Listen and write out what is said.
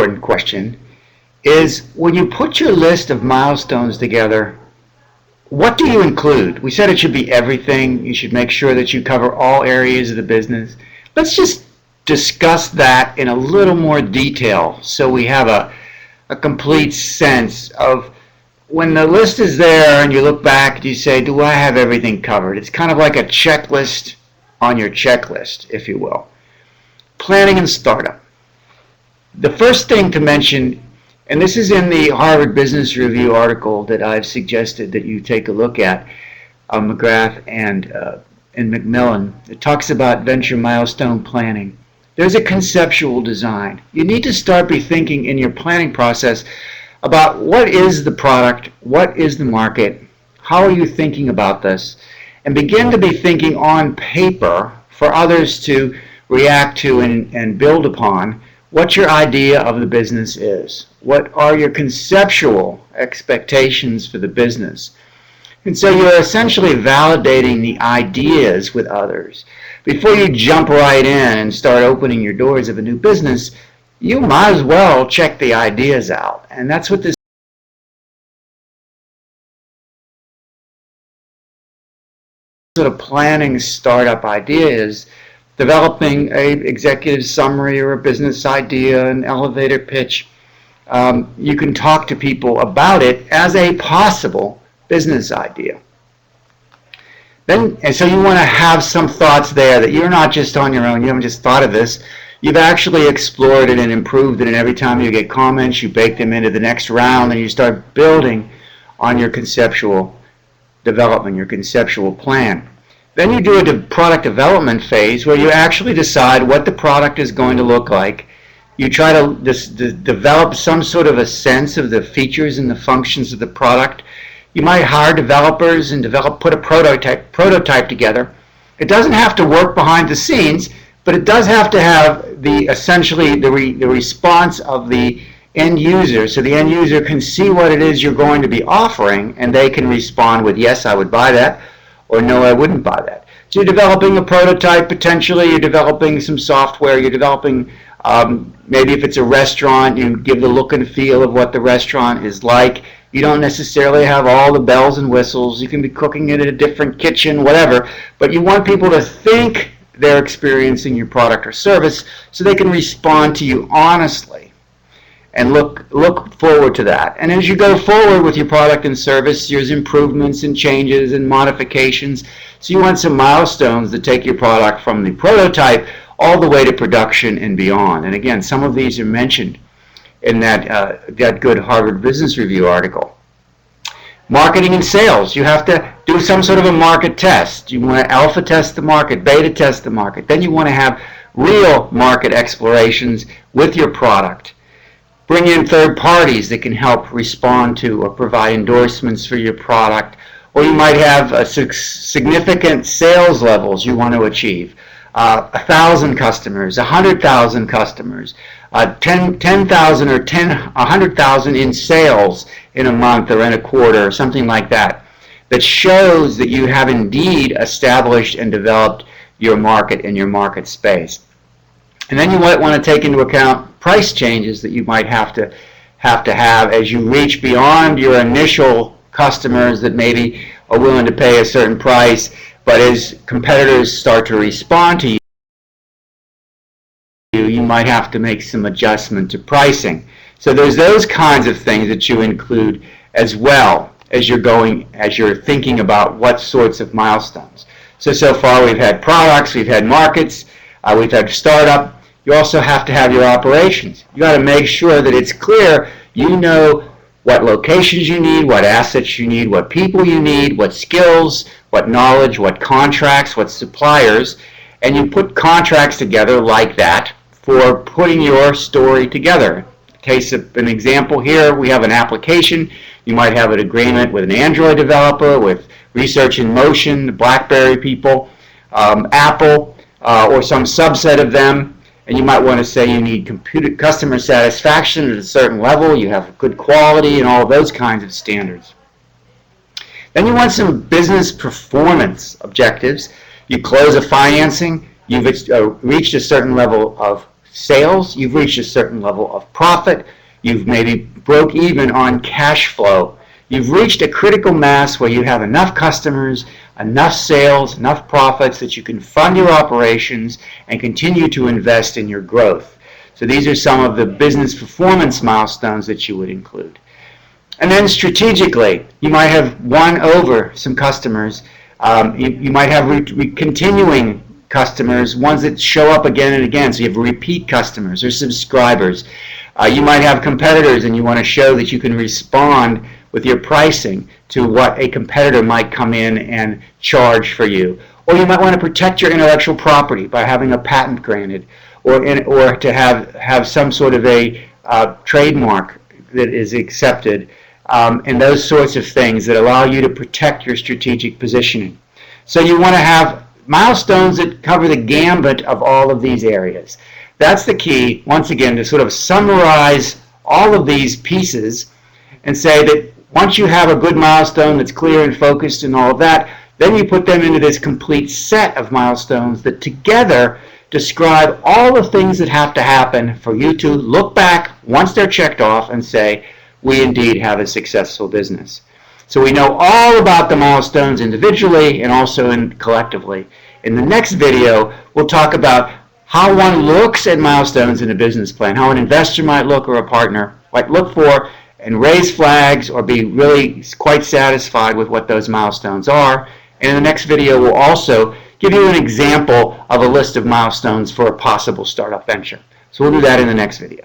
important question is, when you put your list of milestones together, what do you include? We said it should be everything. You should make sure that you cover all areas of the business. Let's just discuss that in a little more detail so we have a complete sense of, when the list is there and you look back, you say, do I have everything covered? It's kind of like a checklist on your checklist, if you will. Planning and startup. The first thing to mention, and this is in the Harvard Business Review article that I've suggested that you take a look at, McGrath and McMillan. It talks about venture milestone planning. There's a conceptual design. You need to start be thinking in your planning process about what is the product, what is the market, how are you thinking about this, and begin to be thinking on paper for others to react to and build upon what your idea of the business is. What are your conceptual expectations for the business? And so you're essentially validating the ideas with others. Before you jump right in and start opening your doors of a new business, you might as well check the ideas out. And that's what this sort of planning startup idea is. Developing an executive summary or a business idea, an elevator pitch. You can talk to people about it as a possible business idea. And so you want to have some thoughts there that you're not just on your own. You haven't just thought of this. You've actually explored it and improved it, and every time you get comments, you bake them into the next round, and you start building on your conceptual development, your conceptual plan. Then you do a product development phase where you actually decide what the product is going to look like. You try to develop some sort of a sense of the features and the functions of the product. You might hire developers and put a prototype together. It doesn't have to work behind the scenes, but it does have to have essentially the response of the end user, so the end user can see what it is you're going to be offering, and they can respond with, yes, I would buy that, or no, I wouldn't buy that. So you're developing a prototype, potentially you're developing some software, you're developing, maybe if it's a restaurant, you give the look and feel of what the restaurant is like. You don't necessarily have all the bells and whistles. You can be cooking it in a different kitchen, whatever, but you want people to think they're experiencing your product or service so they can respond to you honestly and look forward to that. And as you go forward with your product and service, there's improvements and changes and modifications. So you want some milestones that take your product from the prototype all the way to production and beyond. And again, some of these are mentioned in that good Harvard Business Review article. Marketing and sales. You have to do some sort of a market test. You want to alpha test the market, beta test the market. Then you want to have real market explorations with your product. Bring in third parties that can help respond to or provide endorsements for your product. Or you might have significant sales levels you want to achieve. 1,000 customers, 100,000 customers, 10,000 or 100,000 in sales in a month or in a quarter or something like that. That shows that you have indeed established and developed your market and your market space. And then you might want to take into account price changes that you might have to have as you reach beyond your initial customers that maybe are willing to pay a certain price, but as competitors start to respond to you, you might have to make some adjustment to pricing. So there's those kinds of things that you include as well as you're thinking about what sorts of milestones. So far we've had products, we've had markets, we've had startup. You also have to have your operations. You got to make sure that it's clear you know what locations you need, what assets you need, what people you need, what skills, what knowledge, what contracts, what suppliers, and you put contracts together like that for putting your story together. In case of an example here, we have an application. You might have an agreement with an Android developer, with Research in Motion, the BlackBerry people, Apple, or some subset of them. And you might want to say you need customer satisfaction at a certain level, you have good quality and all of those kinds of standards. Then you want some business performance objectives. You close a financing, you've reached a certain level of sales, you've reached a certain level of profit, you've maybe broke even on cash flow. You've reached a critical mass where you have enough customers, enough sales, enough profits that you can fund your operations and continue to invest in your growth. So these are some of the business performance milestones that you would include. And then strategically, you might have won over some customers. You might have continuing customers, ones that show up again and again. So you have repeat customers or subscribers. You might have competitors and you want to show that you can respond with your pricing to what a competitor might come in and charge for you. Or you might want to protect your intellectual property by having a patent granted, or to have some sort of a trademark that is accepted, and those sorts of things that allow you to protect your strategic positioning. So you want to have milestones that cover the gambit of all of these areas. That's the key, once again, to sort of summarize all of these pieces and say that once you have a good milestone that's clear and focused and all of that, then you put them into this complete set of milestones that together describe all the things that have to happen for you to look back once they're checked off and say, we indeed have a successful business. So we know all about the milestones individually and also collectively. In the next video, we'll talk about how one looks at milestones in a business plan, how an investor might look or a partner might look for and raise flags or be really quite satisfied with what those milestones are. And in the next video, we'll also give you an example of a list of milestones for a possible startup venture. So we'll do that in the next video.